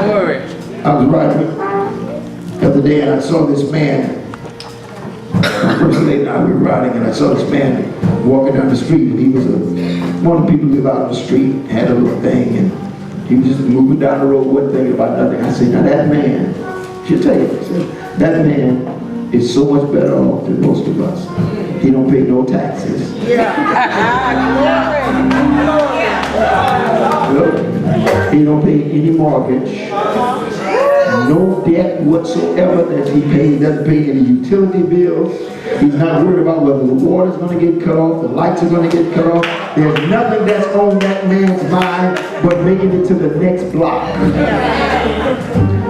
Glory. I was riding the other day and I saw this man. First lady and I were riding and I saw this man walking down the street, and he was one of the people who live out on the street, had a little thing, and he was just moving down the road, wasn't thinking about nothing. I said, now that man, she'll tell you, I said, that man is so much better off than most of us. He don't pay no taxes. He don't pay any mortgage. No debt whatsoever that he pays. He doesn't pay any utility bills. He's not worried about whether the water's going to get cut off, the lights are going to get cut off. There's nothing that's on that man's mind but making it to the next block.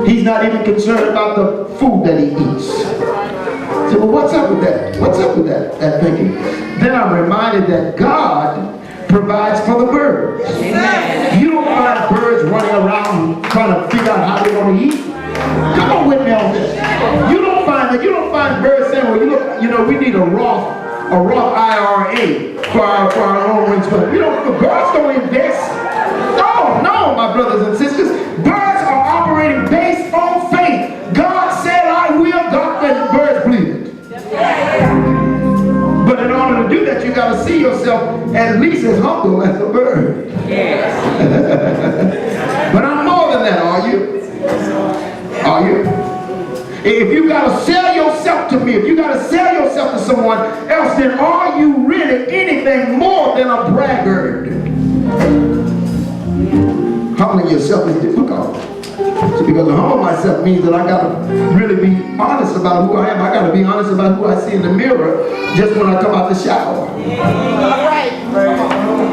He's not even concerned about the food that he eats. So, well, what's up with that? What's up with that thinking? Then I'm reminded that God provides for the birds. Amen. You don't find birds running around trying to figure out how they want to eat. Come on with me on this. You don't find that. You don't find birds saying, well, you know, we need a Roth IRA for our long range plan. You know, the birds don't invest. No, my brothers and sisters. Birds are operating based on faith. God said, I will. God, and birds believe it. But in order to do that, you got to see yourself at least as humble as a bird. Yes. But I'm more than that, are you? Are you? If you got to sell yourself to me, if you got to sell yourself to someone else, then are you really anything more than a braggart? Humbling yourself is difficult. So because to humble myself means that I got to really be honest about who I am. I got to be honest about who I see in the mirror just when I come out the shower.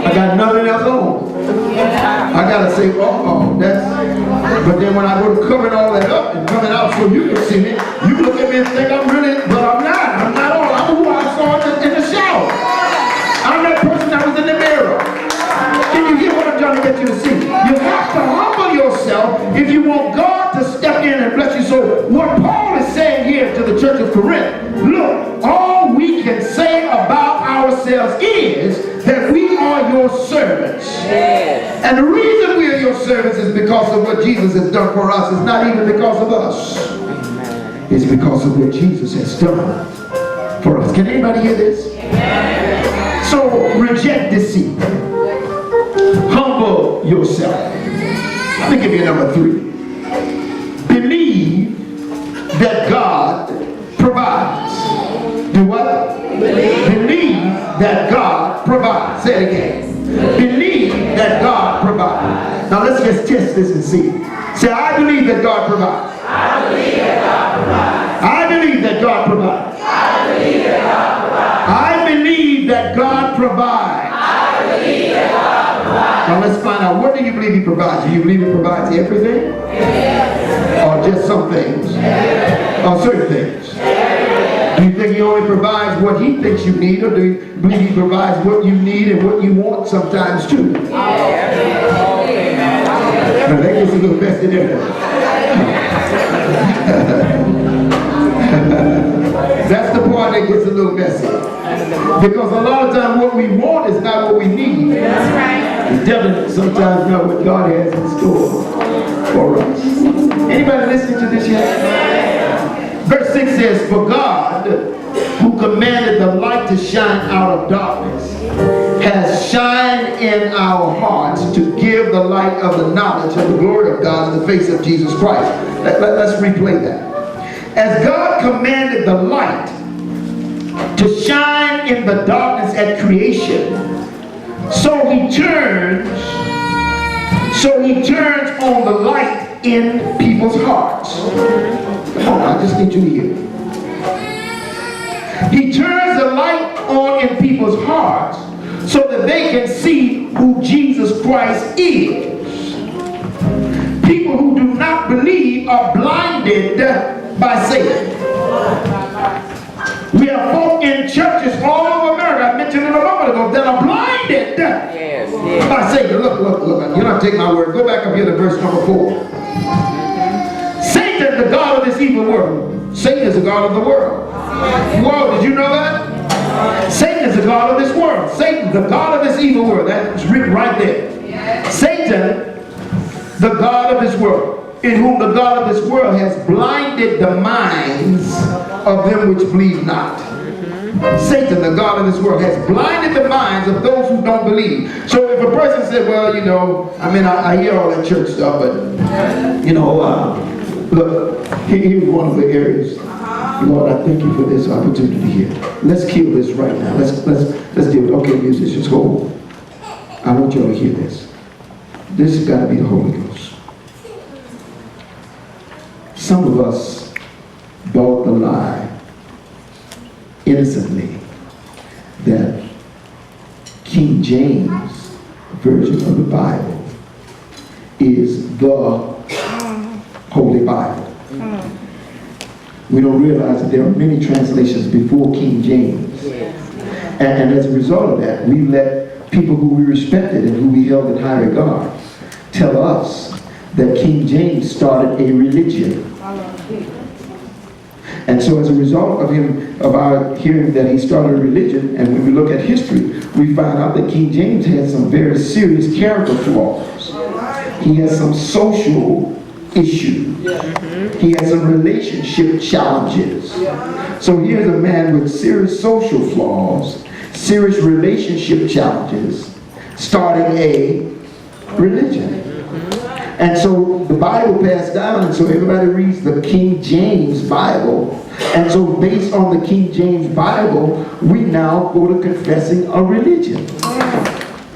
I got nothing else on. I got to say, that's... But then when I go to covering all that up and coming out so you can see me, you look at me and think I'm really... But I'm not. I'm not all. I'm who I saw in the shower. I'm that person that was in the mirror. Can you hear what I'm trying to get you to see? You have to humble yourself if you want God to step in and bless you. So what Paul is saying here to the church of Corinth, look, all we can say about ourselves is that we are your servants. Yes. And the reason we are your servants is because of what Jesus has done for us. It's not even because of us. It's because of what Jesus has done for us. Can anybody hear this? Yes. So reject deceit. Humble yourself. Let me give you number 3. Believe that God provides. Do what? Believe that God provides. Say it again. Believe that God provides. Now let's just test this and see. Say, I believe that God provides. I believe that God provides. I believe that God provides. I believe that God provides. I believe that God provides. I believe that God provides. Now let's find out, what do you believe He provides? Do you believe He provides everything? Yes. Or just some things? Yes. Or certain things? Yes. Do you think He only provides what He thinks you need, or do you believe He provides what you need and what you want sometimes too? Yes. Now that gets a little messy there. That's the part that gets a little messy. Because a lot of times what we want is not what we need. That's right. It's definitely sometimes not what God has in store for us. Anybody listening to this yet? Verse 6 says, for God, who commanded the light to shine out of darkness, has shined in our hearts to give the light of the knowledge of the glory of God in the face of Jesus Christ. Let's replay that. As God commanded the light to shine in the darkness at creation, so He turns on the light in people's hearts. Come on, I just need you to hear. He turns the light on in people's hearts so that they can see who Jesus Christ is. People who do not believe are blinded by Satan. We have folk in churches all over America, I mentioned it a moment ago, that are blinded by Satan. Look, you're not taking my word. Go back up here to verse number 4. Satan, the god of this evil world. Satan is the god of the world. Whoa, did you know that? Satan is the god of this world. Satan, the god of this evil world. That's written right there. Satan, the god of this world, in whom the God of this world has blinded the minds of them which believe not. Satan, the God of this world, has blinded the minds of those who don't believe. So if a person said, well, you know, I mean, I hear all that church stuff, but, you know, look, here's one of the areas. Lord, I thank you for this opportunity here. Let's kill this right now. Let's deal with it. Okay, musicians, hold. I want y'all to hear this. This has got to be the Holy Ghost. Some of us bought the lie innocently that King James version of the Bible is the Holy Bible. We don't realize that there are many translations before King James. And as a result of that, we let people who we respected and who we held in high regard tell us that King James started a religion. And so as a result of our hearing that he started a religion, and when we look at history, we find out that King James had some very serious character flaws. He has some social issues. He has some relationship challenges. So here's a man with serious social flaws, serious relationship challenges, starting a religion. And so the Bible passed down, and so everybody reads the King James Bible. And so based on the King James Bible, we now go to confessing a religion.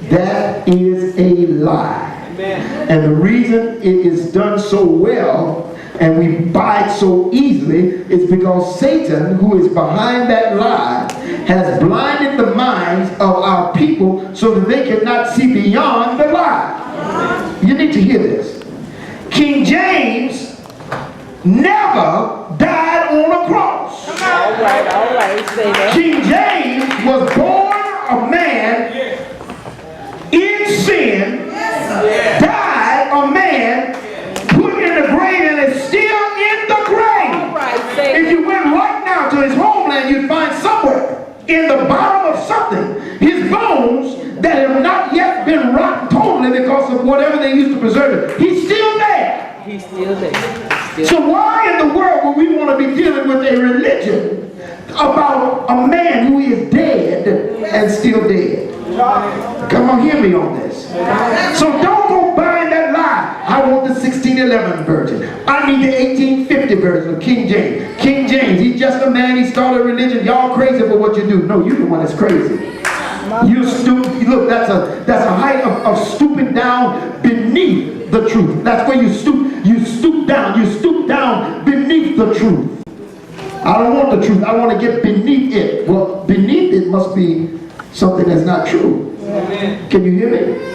That is a lie. And the reason it is done so well and we buy it so easily is because Satan, who is behind that lie, has blinded the minds of our people so that they cannot see beyond the lie. You need to hear this. King James never died on a cross. All right, say that. King James was born a man in sin, died a man, put in the grave, and is still in the grave. If you went right now to his homeland, you'd find somewhere in the bottom of something his bones that have not yet been rotten totally because of whatever they used to preserve it. He's still there. He's still there. So why in the world would we want to be dealing with a religion about a man who is dead and still dead? Come on, hear me on this. So don't go buying that lie. I want the 1611 version. I need the 1850 version of King James. King James, he's just a man, he started a religion. Y'all crazy for what you do. No, you're the one that's crazy. You stupid. Look, that's a height of stooping down beneath the truth. That's where you stoop down. You stoop down beneath the truth. I don't want the truth. I want to get beneath it. Well, beneath it must be something that's not true. Can you hear me?